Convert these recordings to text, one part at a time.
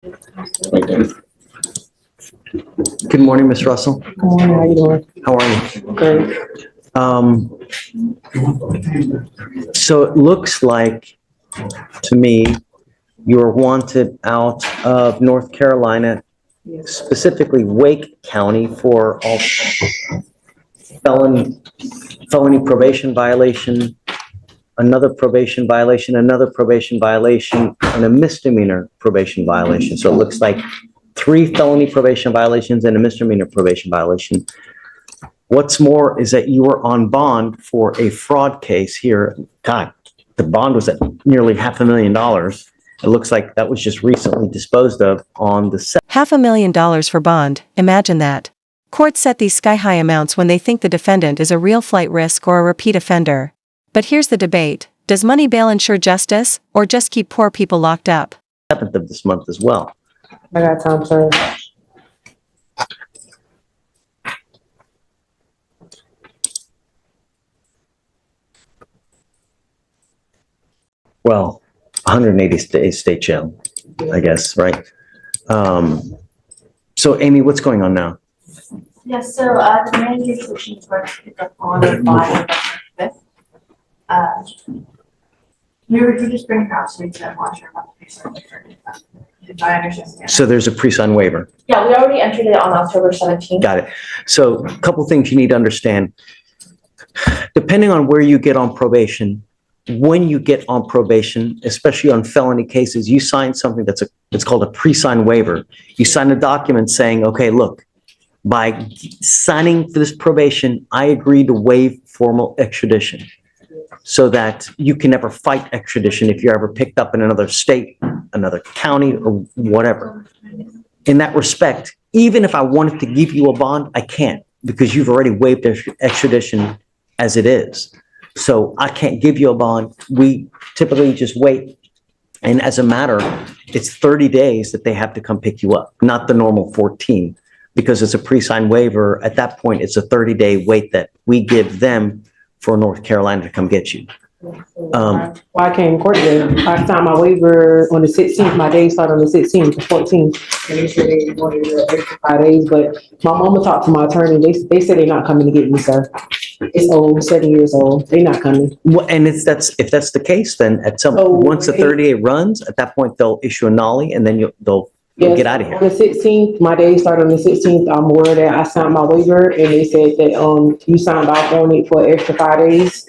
Right there. Good morning, Ms. Russell. Good morning, how you doing? How are you? Great. So it looks like, to me, you're wanted out of North Carolina, specifically Wake County, for all felony probation violation, another probation violation, and a misdemeanor probation violation. So it looks like 3 felony probation violations and a misdemeanor probation violation. What's more is that you were on bond for a fraud case here. God, the bond was at nearly $500,000. It looks like that was just recently disposed of on the $500,000 for bond, imagine that. Courts set these sky-high amounts when they think the defendant is a real flight risk or a repeat offender. But here's the debate: does money bail ensure justice, or just keep poor people locked up? 7th of this month as well. I got time, sir. Well, 180 days state jail, I guess, right? So Amy, what's going on now? Yes, so the manager's switching to work to pick up on it by November 5th. We were just bringing it out so we can watch our application. If I understand. So there's a pre-signed waiver. Yeah, we already entered it on October 17th. Got it. So a couple things you need to understand. Depending on where you get on probation, when you get on probation, especially on felony cases, you sign something it's called a pre-signed waiver. You sign a document saying, okay, look, by signing for this probation, I agree to waive formal extradition so that you can never fight extradition if you're ever picked up in another state, another county, or whatever. In that respect, even if I wanted to give you a bond, I can't, because you've already waived extradition as it is. So I can't give you a bond. We typically just wait. And as a matter, it's 30 days that they have to come pick you up, not the normal 14, because it's a pre-signed waiver. At that point, it's a 30-day wait that we give them for North Carolina to come get you. Why I came in court today? I signed my waiver on the 16th. My day started on the 16th, the 14th. And they said they wanted the extra 5 days, but my mama talked to my attorney. They said they're not coming to get me, sir. It's old, 7 years old. They're not coming. Well, and if that's the case, then once the 30-day runs, at that point, they'll issue a nollie and then they'll get out of here. On the 16th, my day started on the 16th. I'm aware that I signed my waiver and they said that you signed off on it for an extra 5 days.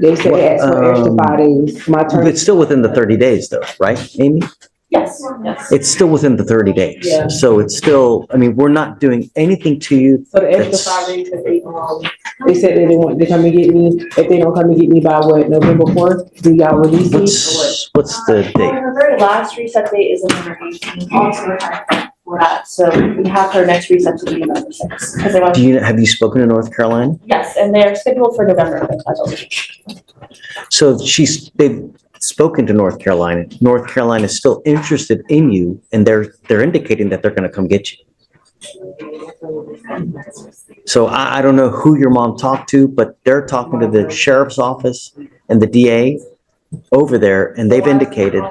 They said they asked for extra 5 days. My attorney. It's still within the 30 days though, right, Amy? Yes, yes. It's still within the 30 days. Yeah. So it's still, I mean, we're not doing anything to you. So the extra 5 days that they said that they want to come and get me. If they don't come and get me by what, November 4th, do y'all release me? What's the date? Her very last reset date is November 18th. Also, we're trying for that. So we have her next reset to be November 6th. Because they want. Have you spoken to North Carolina? Yes, and they're scheduled for November 5th, I believe. So they've spoken to North Carolina. North Carolina is still interested in you, and they're indicating that they're going to come get you. So I don't know who your mom talked to, but they're talking to the sheriff's office and the DA over there, and they've indicated.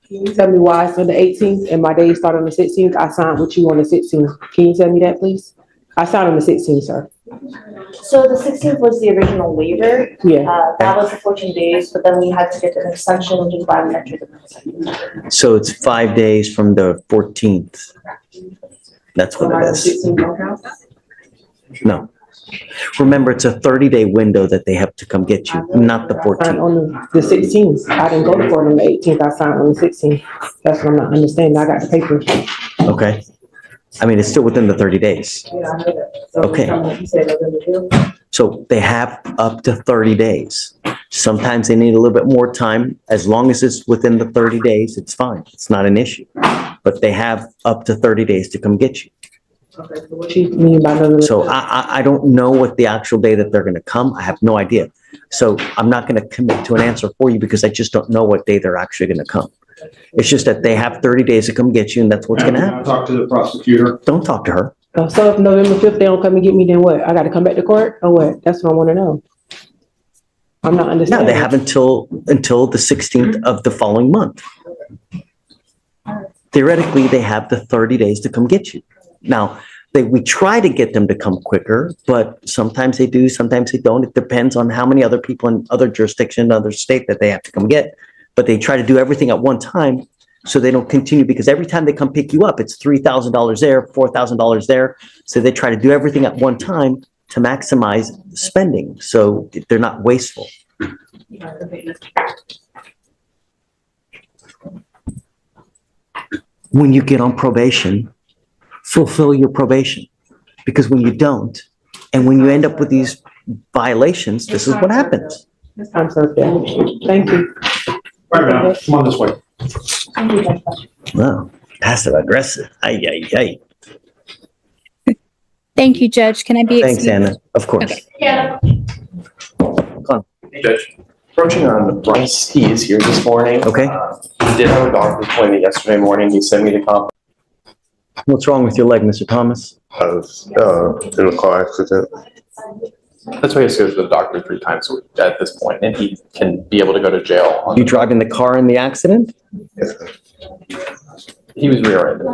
Can you tell me why it's on the 18th and my day started on the 16th? I signed with you on the 16th. Can you tell me that, please? I signed on the 16th, sir. So the 16th was the original waiver. Yeah. That was the 14 days, but then we had to get an extension, which is why we entered the. So it's 5 days from the 14th. That's what it is. No. Remember, it's a 30-day window that they have to come get you, not the 14th. On the 16th. I didn't go to court on the 18th. I signed on the 16th. That's what I'm not understanding. I got the papers. Okay. I mean, it's still within the 30 days. Yeah, I know that. So Okay. you said November 5th? So they have up to 30 days. Sometimes they need a little bit more time. As long as it's within the 30 days, it's fine. It's not an issue. But they have up to 30 days to come get you. Okay, so what you mean by November? So I don't know what the actual day that they're going to come. I have no idea. So I'm not going to commit to an answer for you because I just don't know what day they're actually going to come. It's just that they have 30 days to come get you, and that's what's going to happen. Talk to the prosecutor. Don't talk to her. So if November 5th, they don't come and get me, then what? I got to come back to court or what? That's what I want to know. I'm not No, understanding. they have until the 16th of the following month. theoretically, they have the 30 days to come get you. Now, we try to get them to come quicker, but sometimes they do, sometimes they don't. It depends on how many other people in other jurisdictions, other state that they have to come get. But they try to do everything at one time so they don't continue, because every time they come pick you up, it's $3,000 there, $4,000 there. So they try to do everything at one time to maximize spending, so they're not wasteful. When you get on probation, fulfill your probation, because when you don't, and when you end up with these violations, this is what happens. I'm so good. Thank you. Right now, come on this way. Wow, passive aggressive. Ay, ay, ay. Thank you, Judge. Can I be Thanks, excused? Anna. Of course. Okay. Yeah. Hey, Judge. Approaching on Bryce, he is here this morning. Okay. He did have a doctor's appointment yesterday morning. He sent me the copy. What's wrong with your leg, Mr. Thomas? I was in a car accident. That's why he has to go to the doctor 3 times a week at this point, and he can be able to go to jail. You driving the car in the accident? He was rear-ended.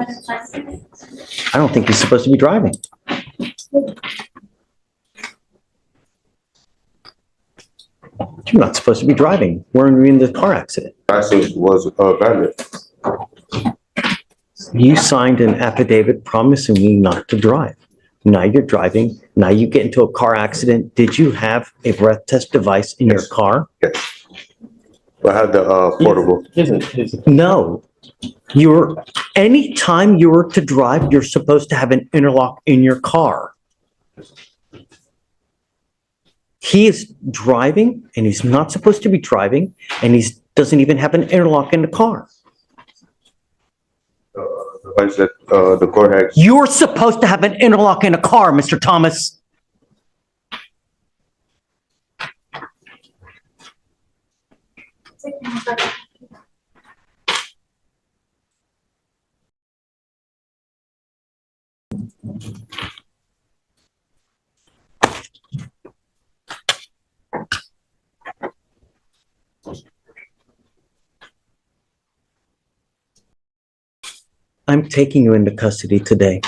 I don't think he's supposed to be driving. You're not supposed to be driving. We're in the car accident. Accident was valid. You signed an affidavit promising me not to drive. Now you're driving. Now you get into a car accident. Did you have a breath test device in your Yes. car? Yes. I had the portable. No. Anytime you were to drive, you're supposed to have an interlock in your car. He is driving and he's not supposed to be driving, and he doesn't even have an interlock in the car. Device that the court had. You're supposed to have an interlock in a car, Mr. Thomas. I'm taking you into custody today.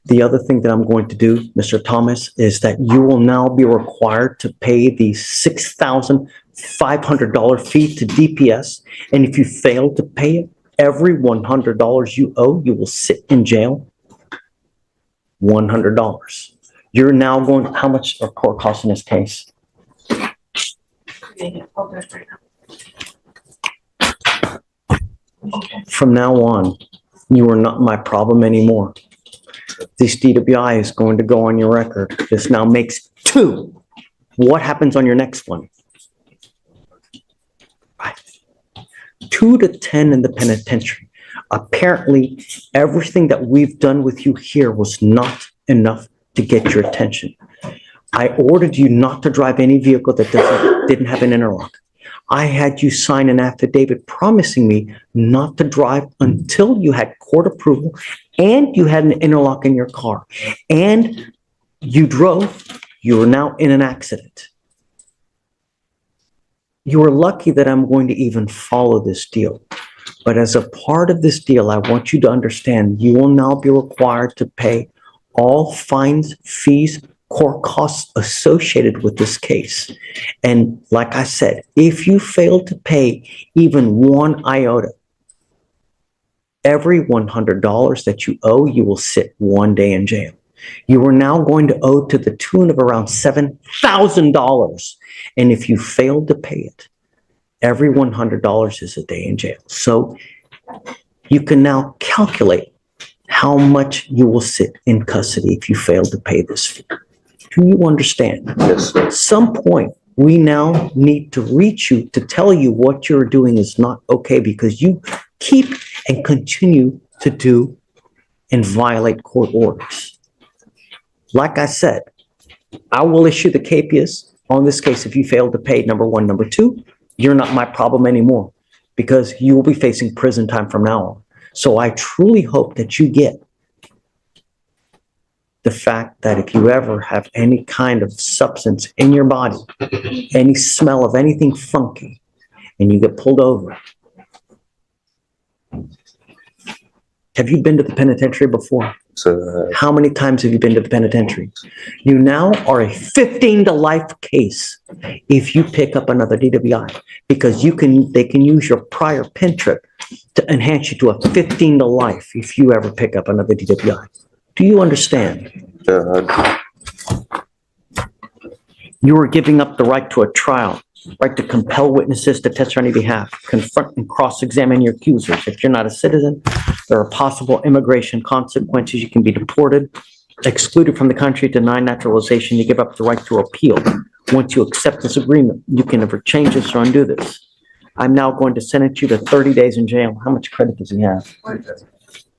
The other thing that I'm going to do, Mr. Thomas, is that you will now be required to pay the $6,500 fee to DPS. And if you fail to pay it, every $100 you owe, you will sit in jail. $100. You're now going, how much are court costs in this case? From now on, you are not my problem anymore. This DWI is going to go on your record. This now makes 2. What happens on your next one? Right. 2 to 10 in the penitentiary. Apparently, everything that we've done with you here was not enough to get your attention. I ordered you not to drive any vehicle that didn't have an interlock. I had you sign an affidavit promising me not to drive until you had court approval and you had an interlock in your car. And you drove, you are now in an accident. You are lucky that I'm going to even follow this deal. But as a part of this deal, I want you to understand you will now be required to pay all fines, fees, court costs associated with this case. And like I said, if you fail to pay even 1 iota, every $100 that you owe, you will sit 1 day in jail. You are now going to owe to the tune of around $7,000. And if you fail to pay it, every $100 is a day in jail. So you can now calculate how much you will sit in custody if you fail to pay this fee. Do you understand? Yes, sir. At some point, we now need to reach you to tell you what you're doing is not okay, because you keep and continue to do and violate court orders. Like I said, I will issue the capias on this case if you fail to pay, number 1. Number 2, you're not my problem anymore, because you will be facing prison time from now on. So I truly hope that you get the fact that if you ever have any kind of substance in your body, any smell of anything funky, and you get pulled over, Have you been to the penitentiary before? So, How many times have you been to the penitentiary? You now are a 15 to life case if you pick up another DWI, because they can use your prior pen trip to enhance you to a 15 to life if you ever pick up another DWI. Do you understand? You are giving up the right to a trial, right to compel witnesses to testify on your behalf, confront and cross-examine your accusers. If you're not a citizen, there are possible immigration consequences. You can be deported, excluded from the country, denied naturalization. You give up the right to appeal. Once you accept this agreement, you can never change this or undo this. I'm now going to sentence you to 30 days in jail. How much credit does he have?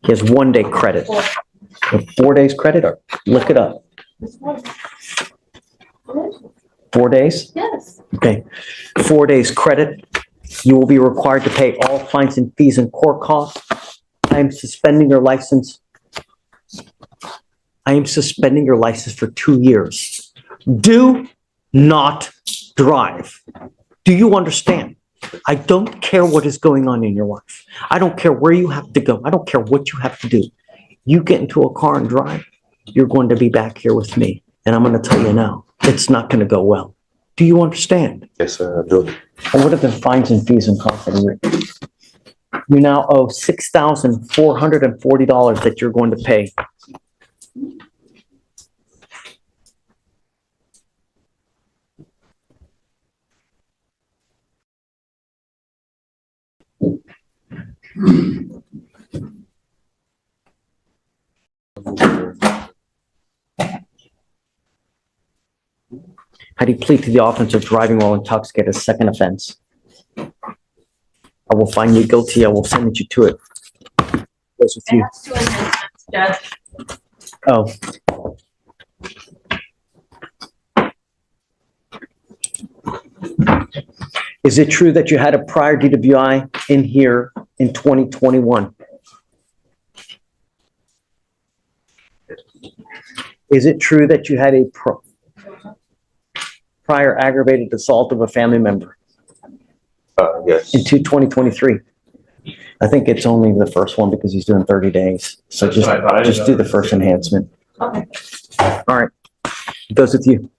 He has 1 day credit. 4 days credit, or look it up. 4 days? Yes. Okay. 4 days credit. You will be required to pay all fines and fees and court costs. I am suspending your license. I am suspending your license for 2 years. Do not drive. Do you understand? I don't care what is going on in your life. I don't care where you have to go. I don't care what you have to do. You get into a car and drive, you're going to be back here with me. And I'm going to tell you now, it's not going to go well. Do you understand? yes, sir, I do. And what are the fines and fees and costs? You now owe $6,440 that you're going to pay. Had he plead to the offense of driving while intoxicated, a second offense. I will find you guilty. I will sentence you to it. Goes with you. That's 2 enhancements, Judge. Oh. Is it true that you had a prior DWI in here in 2021? Is it true that you had a prior aggravated assault of a family member Yes. in 2023? I think it's only the first one because he's doing 30 days. So just do the first enhancement. Okay. All right. It goes with you.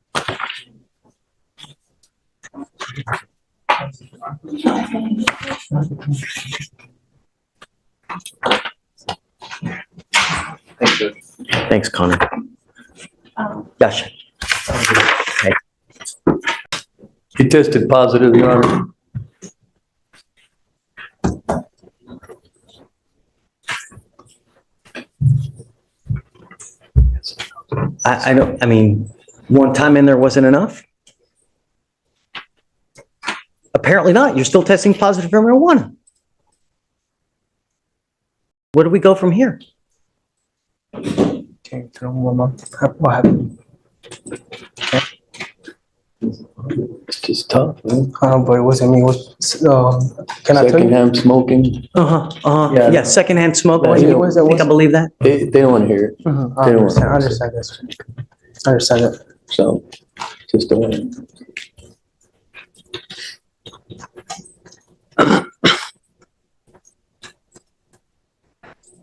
Thanks, Connor. Gotcha. Okay. You tested positive, Your Honor. I don't, I mean, one time in there wasn't enough? Apparently not. You're still testing positive for marijuana. Where do we go from here? Okay, tell me what happened. It's just tough, man. But it wasn't me. It was, can I tell you? Secondhand smoking. Yeah, Yeah. Secondhand smoke. Yeah, I yeah. think I believe that. They don't want to hear it, I They don't want understand. I to- understand this. I understand that. so just don't want it.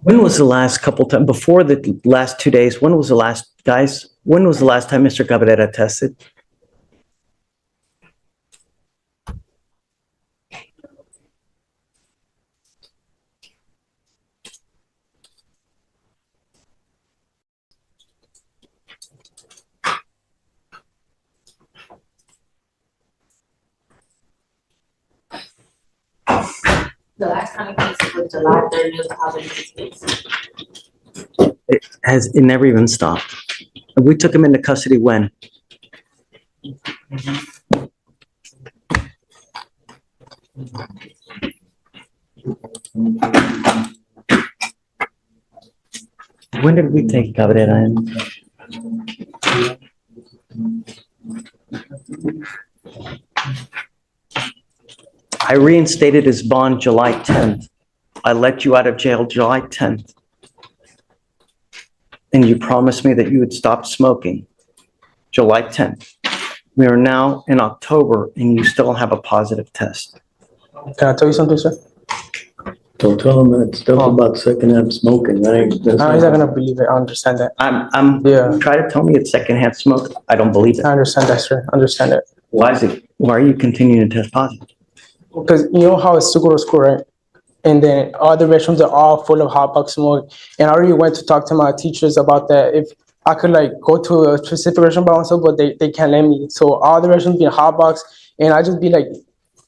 When was the last couple times, before the last 2 days, when was the last, guys, when was the last time Mr. Cabrera tested? The last time I tested was July 30th, positive case. It never even stopped. We took him into custody when? When did we take Cabrera in? I reinstated his bond July 10th. I let you out of jail July 10th. And you promised me that you would stop smoking July 10th. We are now in October and you still have a positive test. Can I tell you something, sir? Don't tell him that stuff about secondhand smoking, right? He's not gonna believe it. I understand that. I'm, try to tell me it's secondhand smoke. I don't believe it. I understand that, sir. Understand it. Why are you continuing to test positive? Because you know how it's to go to school, right? And then all the restrooms are all full of hot box smoke. And I already went to talk to my teachers about that. If I could like go to a specific restroom by myself, but they can't let me. So all the restrooms being hot box, and I just be like,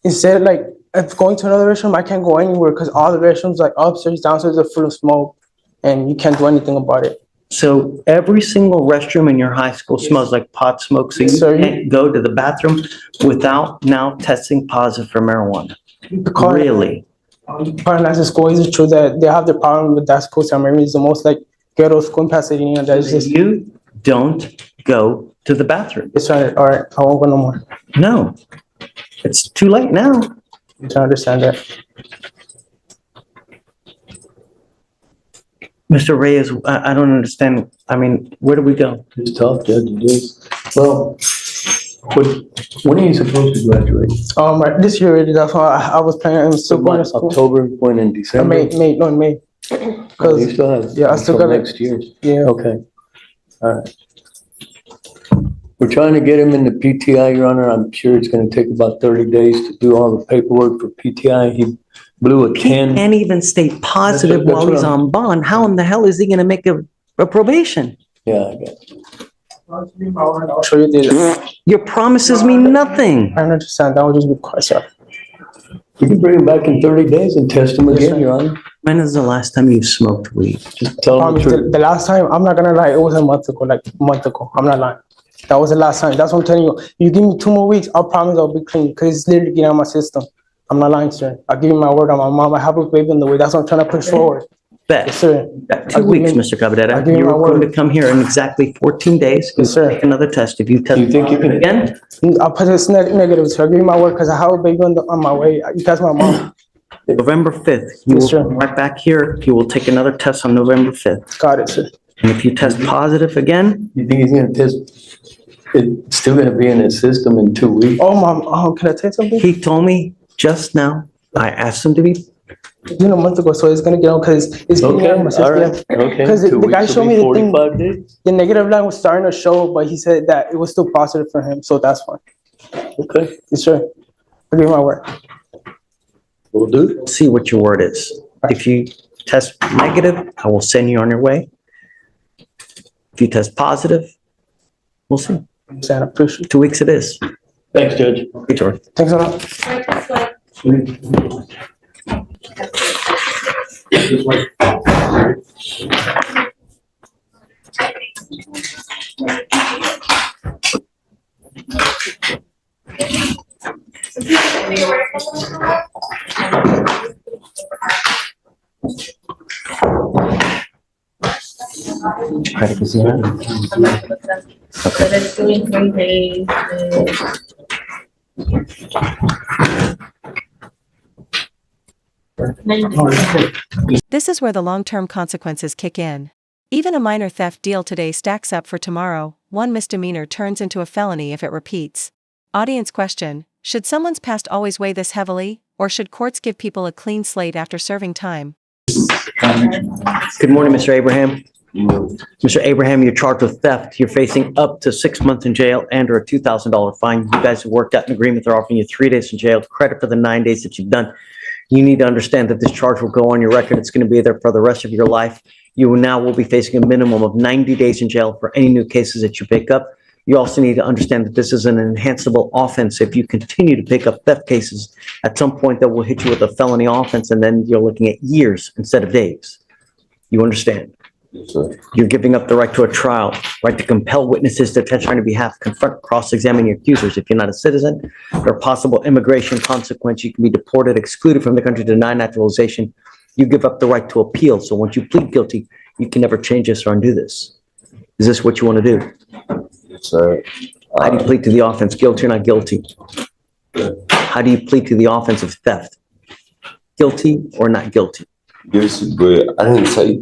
instead like if going to another restroom, I can't go anywhere because all the restrooms like upstairs, downstairs are full of smoke, and you can't do anything about it. So every single restroom in your high school smells like pot smoke, so you can't go to the bathroom without now testing positive for marijuana? Really? Part of school, is it true that they have the problem with that school? San Marino is the most like ghetto school in Pasadena. That's just You don't go to the bathroom. it's right. All right, I won't go no more. No. It's too late now. I don't understand that. Mr. Reyes, I don't understand. I mean, where do we go? It's tough, Judge, it is. Well, when are you supposed to graduate? Right, this year already. That's why I was planning. I'm still going to school. October, when in December? May. Oh, Because you still have. yeah, I still until got it. next year. Yeah. Okay. All right. We're trying to get him into PTI, Your Honor. I'm sure it's gonna take about 30 days to do all the paperwork for PTI. He blew a He 10. can't even stay positive That's while what he's I'm- on bond. How in the hell is he gonna make a probation? Yeah, I got it. I'll show you the. Your promises mean nothing. I understand. That would just be quite sorry. We can bring him back in 30 days and test him Yes, again, sir. Your Honor. When is the last time you smoked weed? Just tell him the truth. The last time, I'm not gonna lie, it was a month ago, like a month ago. I'm not lying. That was the last time. That's what I'm telling you. You give me 2 more weeks, I'll promise I'll be clean because it's literally getting out of my system. I'm not lying, sir. I'll give you my word on my mom. I have a baby on the way. That's what I'm trying to push forward. Yes, Bet. sir. Bet. I'll 2 weeks, give you- Mr. Cabrera. I'll give you You're my going to word. come here in exactly 14 days. Yes, sir. Take another test. If you test You think you can- again, I'll put this negative, sir. I'll give you my word because I have a baby on my way. You guys, my mom. November 5th, you Yes, will sir. come right back here. You will take another test on November 5th. Got it, sir. And if you test positive again, You think he's gonna test, it's still gonna be in his system in 2 weeks? Oh, mom, can I tell you something? he told me just now, I asked him to be, It's been a month ago, so it's gonna get on because it's getting out of my Okay, all right, system. okay. Because the 2 guy weeks showed will me be the thing. 45 days? The negative line was starting to show, but he said that it was still positive for him, so that's fine. Okay, Yes, sir. I'll give you my word. we'll do. see what your word is. If you test negative, I will send you on your way. If you test positive, we'll see. I appreciate it. 2 weeks it is. Thanks, Judge. Okay, George. Thanks a lot. Right this way. So that's doing 3 days. This is where the long-term consequences kick in. Even a minor theft deal today stacks up for tomorrow. One misdemeanor turns into a felony if it repeats. Audience question: should someone's past always weigh this heavily, or should courts give people a clean slate after serving time? Good morning, Mr. Abraham. Mr. Abraham, you're charged with theft. You're facing up to 6 months in jail and or a $2,000 fine. You guys have worked out an agreement. They're offering you 3 days in jail, credit for the 9 days that you've done. You need to understand that this charge will go on your record. It's going to be there for the rest of your life. You now will be facing a minimum of 90 days in jail for any new cases that you pick up. You also need to understand that this is an enhanceable offense. If you continue to pick up theft cases, at some point that will hit you with a felony offense, and then you're looking at years instead of days. You understand? Yes, sir. You're giving up the right to a trial, right to compel witnesses to testify on your behalf, confront, cross-examine your accusers. If you're not a citizen, there are possible immigration consequences. You can be deported, excluded from the country, denied naturalization. You give up the right to appeal. So once you plead guilty, you can never change this or undo this. Is this what you want to do? Yes, sir. How do you plead to the offense, guilty or not guilty? How do you plead to the offense of theft? Guilty or not guilty? Yes, but I didn't say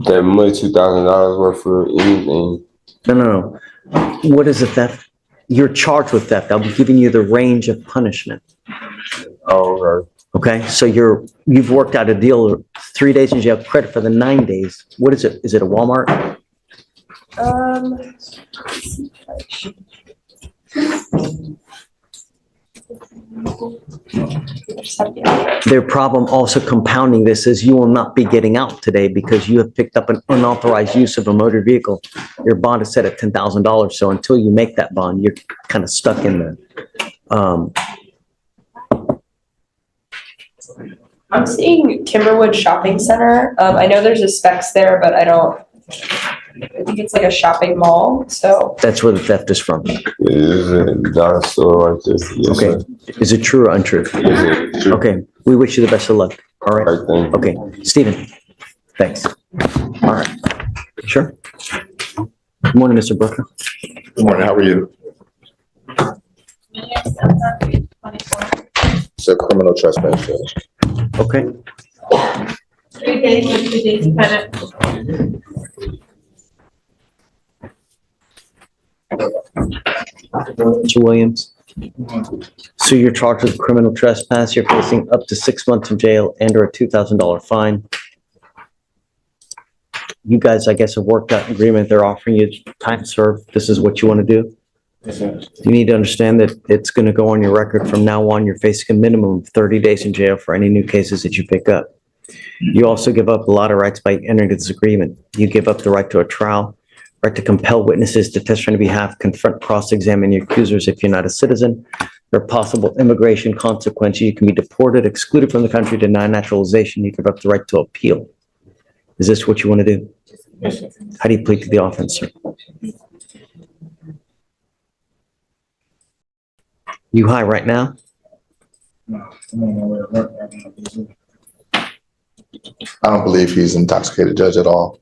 that much, $2,000 worth for anything. No. What is a theft? You're charged with theft. I'll be giving you the range of punishment. Oh, okay. Okay, so you've worked out a deal, 3 days in jail, credit for the 9 days. What is it? Is it a Walmart? Their problem also compounding this is you will not be getting out today because you have picked up an unauthorized use of a motor vehicle. Your bond is set at $10,000. So until you make that bond, you're kind of stuck in the, I'm seeing Timberwood Shopping Center. I know there's a specs there, but I think it's like a shopping mall, so. that's where the theft is from. It is a dollar store right there. Yes, Okay. sir. Is it true or untrue? Yes, sir. True. Okay, we wish you the best of luck. All right. Right, thank you. Okay, Stephen, thanks. All right, sure. Good morning, Mr. Brooker. Good morning, how are you? It's a criminal trespass, Judge. Okay, 3 days, 2 days, defendant. Mr. Williams. So you're charged with criminal trespass. You're facing up to 6 months in jail and or a $2,000 fine. You guys, I guess, have worked out an agreement. They're offering you time served. This is what you want to do? You need to understand that it's going to go on your record from now on. You're facing a minimum of 30 days in jail for any new cases that you pick up. You also give up a lot of rights by entering this agreement. You give up the right to a trial, right to compel witnesses to testify on your behalf, confront, cross-examine your accusers if you're not a citizen. There are possible immigration consequences. You can be deported, excluded from the country, denied naturalization. You give up the right to appeal. Is this what you want to do? Yes, sir. How do you plead to the offense, sir? You high right now? I don't believe he's intoxicated, Judge, at all.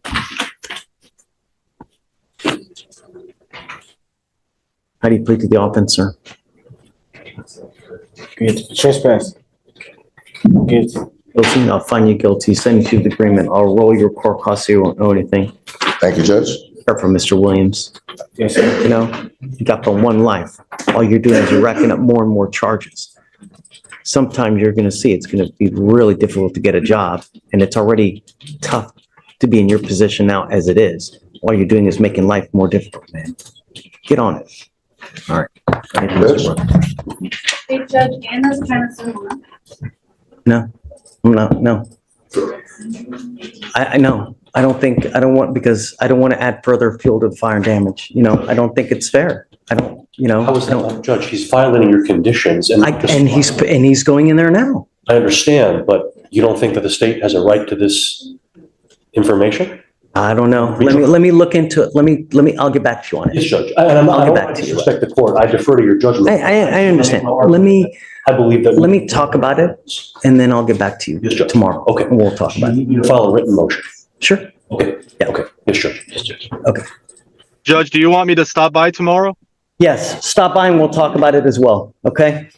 How do you plead to the offense, sir? Trespass. Guilty. Guilty, I'll find you guilty, send you to the agreement. I'll roll your court costs so you won't know anything. Thank you, Judge. Except for Mr. Williams. Yes, sir. You know, you got the one life. All you're doing is you're racking up more and more charges. Sometimes you're going to see it's going to be really difficult to get a job, and it's already tough to be in your position now as it is. All you're doing is making life more difficult, man. Get on it. All right. Hey, Judge, Anna's kind of similar. No, no. I know. I don't want to add further fuel to the fire and damage. You know, I don't think it's fair. I don't, you know. How is that not, Judge? He's violating your conditions and. And he's going in there now. I understand, but you don't think that the state has a right to this information? I don't know. Let me look into it. I'll get back to you on it. Yes, Judge. And I don't disrespect the court. I defer to your judgment. I understand. I believe that. Let me talk about it and then I'll get back to you Yes, Judge. tomorrow. Okay. And we'll talk about it. You file a written motion. Sure. Okay. Yeah. Okay. Yes, Judge. Yes, Judge. Okay. Judge, do you want me to stop by tomorrow? Yes, stop by and we'll talk about it as well. Okay?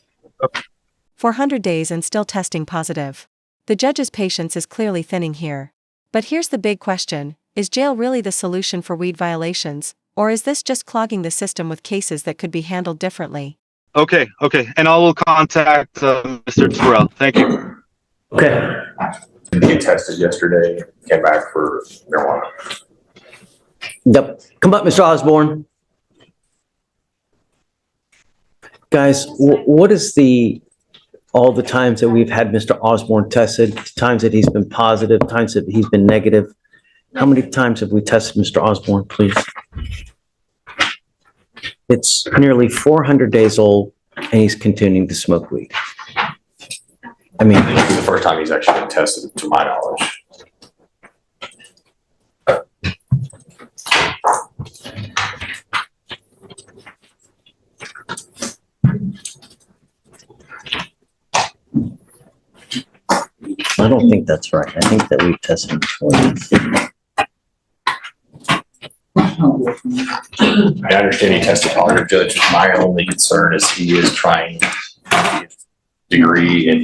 400 days and still testing positive. The judge's patience is clearly thinning here. But here's the big question. Is jail really the solution for weed violations, or is this just clogging the system with cases that could be handled differently? Okay. And I will contact Mr. Terrell. Thank you. Okay. He tested yesterday, came back for marijuana. Yep. Come up, Mr. Osborne. Guys, what is all the times that we've had Mr. Osborne tested, times that he's been positive, times that he's been negative? How many times have we tested Mr. Osborne, please? It's nearly 400 days old and he's continuing to smoke weed. I mean, This is the first time he's actually been tested, to my knowledge. I don't think that's right. I think that we've tested him twice. I understand he tested positive, Judge. My only concern is he is trying to get a degree and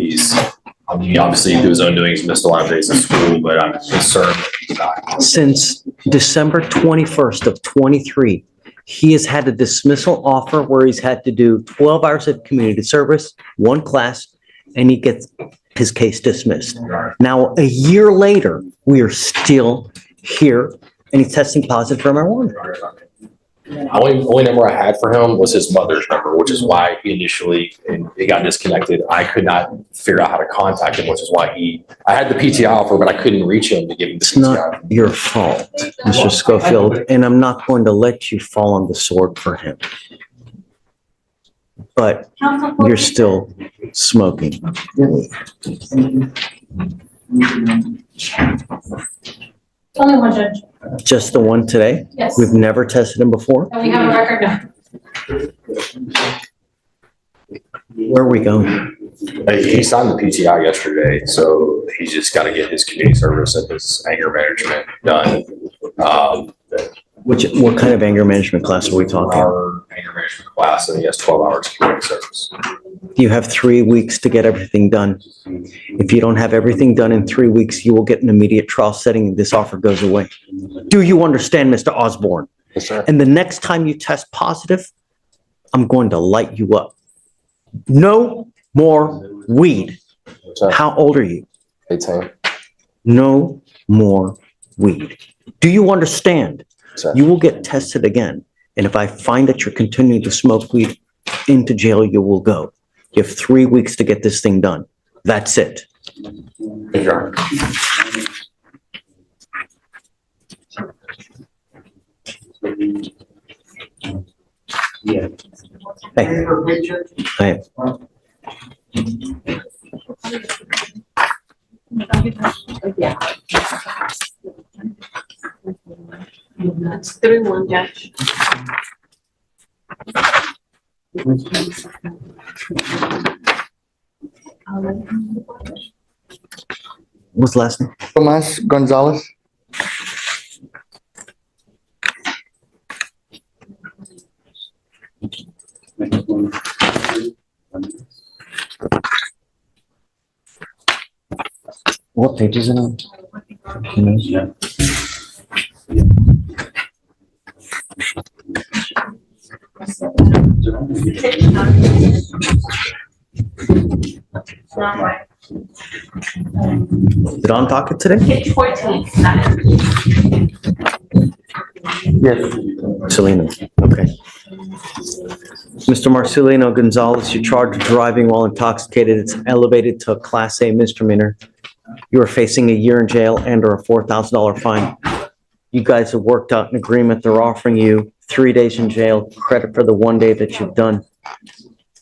obviously through his own doing, he's missed a lot of days in school, but I'm concerned that he's not. Since December 21st of 23, he has had a dismissal offer where he's had to do 12 hours of community service, one class, and he gets his case dismissed. Now, a year later, we are still here and he's testing positive for marijuana. Only number I had for him was his mother's number, which is why he initially, and it got disconnected. I could not figure out how to contact him, which is why I had the PTI offer, but I couldn't reach him to give him the It's not PTI. your fault, Mr. Schofield, and I'm not going to let you fall on the sword for him. But you're still smoking. Only one judge, Just the one today? yes, We've never tested him before? and we have a record now. Where are we going? He signed the PTI yesterday, so he's just got to get his community service and his anger management done. What kind of anger management class are we talking? Our anger management class, and he has 12 hours of community service. You have 3 weeks to get everything done. If you don't have everything done in 3 weeks, you will get an immediate trial setting. This offer goes away. Do you understand, Mr. Osborne? Yes, sir. And the next time you test positive, I'm going to light you up. No more weed. Sir. How old are you? 18. No more weed. Do you understand? Sir. You will get tested again. And if I find that you're continuing to smoke weed, into jail you will go. You have 3 weeks to get this thing done. That's it. Thank you, Your Honor. Hey. Hey. That's 3-1, Judge. What's the last name? Tomas Gonzalez. What page is it on? Is it on docket today? Page 14. Yes. Marcelino, okay. Mr. Marcelino Gonzalez, you're charged with driving while intoxicated. It's elevated to a Class A misdemeanor. You are facing a year in jail and or a $4,000 fine. You guys have worked out an agreement. They're offering you 3 days in jail, credit for the 1 day that you've done.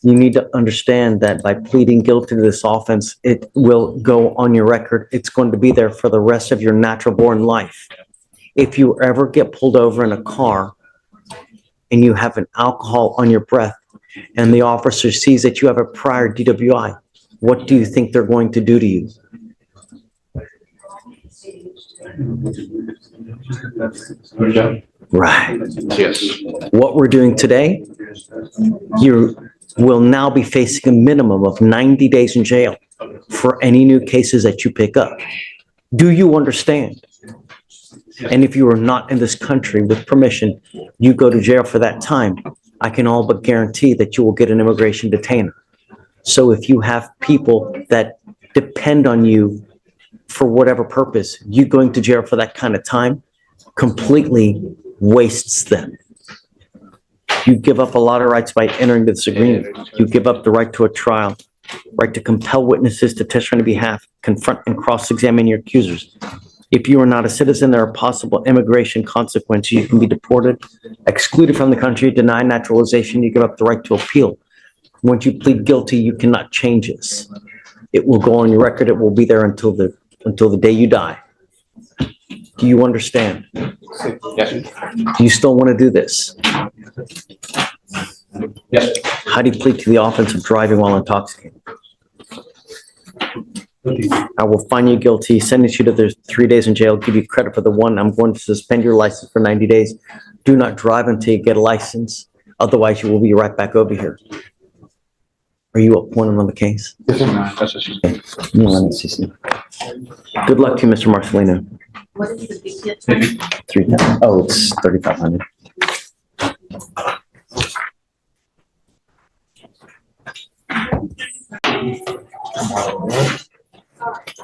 You need to understand that by pleading guilty to this offense, it will go on your record. It's going to be there for the rest of your natural born life. If you ever get pulled over in a car and you have an alcohol on your breath and the officer sees that you have a prior DWI, what do you think they're going to do to you? Right. Yes. What we're doing today, you will now be facing a minimum of 90 days in jail for any new cases that you pick up. Do you understand? And if you are not in this country with permission, you go to jail for that time. I can all but guarantee that you will get an immigration detainer. So if you have people that depend on you for whatever purpose, you going to jail for that kind of time completely wastes them. You give up a lot of rights by entering this agreement. You give up the right to a trial, right to compel witnesses to testify on your behalf, confront and cross-examine your accusers. If you are not a citizen, there are possible immigration consequences. You can be deported, excluded from the country, denied naturalization. You give up the right to appeal. Once you plead guilty, you cannot change this. It will go on your record. It will be there until the day you die. Do you understand? Yes. Do you still want to do this? Yes. How do you plead to the offense of driving while intoxicated? I will find you guilty, sentence you to the 3 days in jail, give you credit for the 1. I'm going to suspend your license for 90 days. Do not drive until you get a license. Otherwise, you will be right back over here. Are you appointed on the case? Yeah, let me see some. Good luck to you, Mr. Marcelino. What is the big deal? 3,000. Oh, it's 3,500.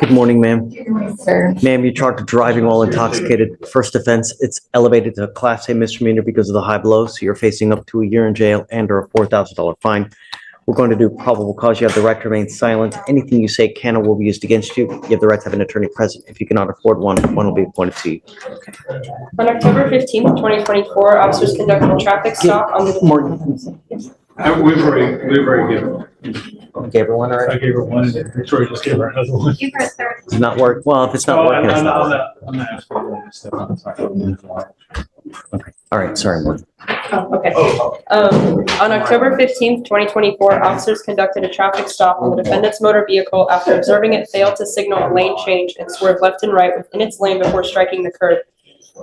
Good morning, ma'am. Sir. Ma'am, you're charged with driving while intoxicated. First offense, it's elevated to a Class A misdemeanor because of the high blow, so you're facing up to a year in jail and or a $4,000 fine. We're going to do probable cause. You have the right to remain silent. Anything you say can or will be used against you. You have the right to have an attorney present. If you cannot afford one, one will be appointed to you. On October 15th, 2024, officers conducted a traffic stop on the. We've already given. Gave her one already? I gave her one, and Victoria just gave her another one. Give her a third. Does not work? Well, if it's not working, it's not working. I'm not asking you Okay. All right, sorry, Morgan. Oh, okay. On October 15th, 2024, officers conducted a traffic stop on the defendant's motor vehicle after observing it failed to signal a lane change and swerve left and right within its lane before striking the curb.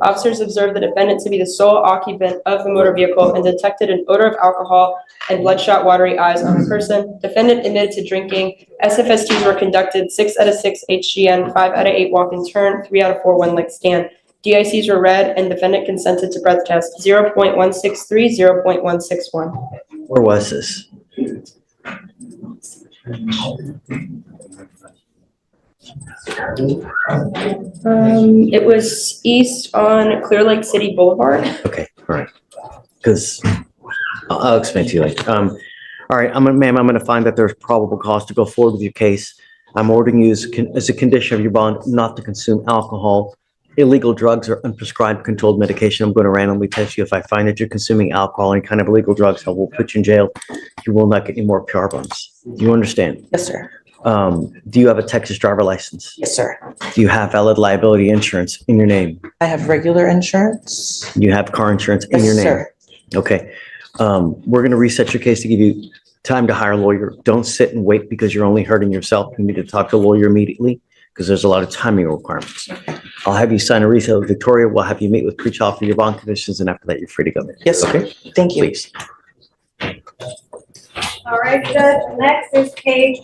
Officers observed the defendant to be the sole occupant of the motor vehicle and detected an odor of alcohol and bloodshot, watery eyes on the person. Defendant admitted to drinking. SFSTs were conducted 6 out of 6 HGN, 5 out of 8 walk and turn, 3 out of 4 one-leg stand. DICs were read and defendant consented to breath test 0.163, 0.161. Where was this? It was east on Clear Lake City Boulevard. Okay, all right. Because I'll explain to you later. All right, ma'am, I'm gonna find that there's probable cause to go forward with your case. I'm ordering you as a condition of your bond not to consume alcohol, illegal drugs, or unprescribed controlled medication. I'm going to randomly test you. If I find that you're consuming alcohol and kind of illegal drugs, I will put you in jail. You will not get any more PR bonds. Do you understand? Yes, sir. Do you have a Texas driver license? Yes, sir. Do you have valid liability insurance in your name? I have regular insurance. You have car insurance in Yes, your name? sir. Okay. We're going to reset your case to give you time to hire a lawyer. Don't sit and wait because you're only hurting yourself. You need to talk to a lawyer immediately because there's a lot of timing requirements. I'll have you sign a reset with Victoria. We'll have you meet with pre-trial for your bond conditions, and after that, you're free to go. Yes, sir. Okay? Thank you. Please. All right, Judge, next is case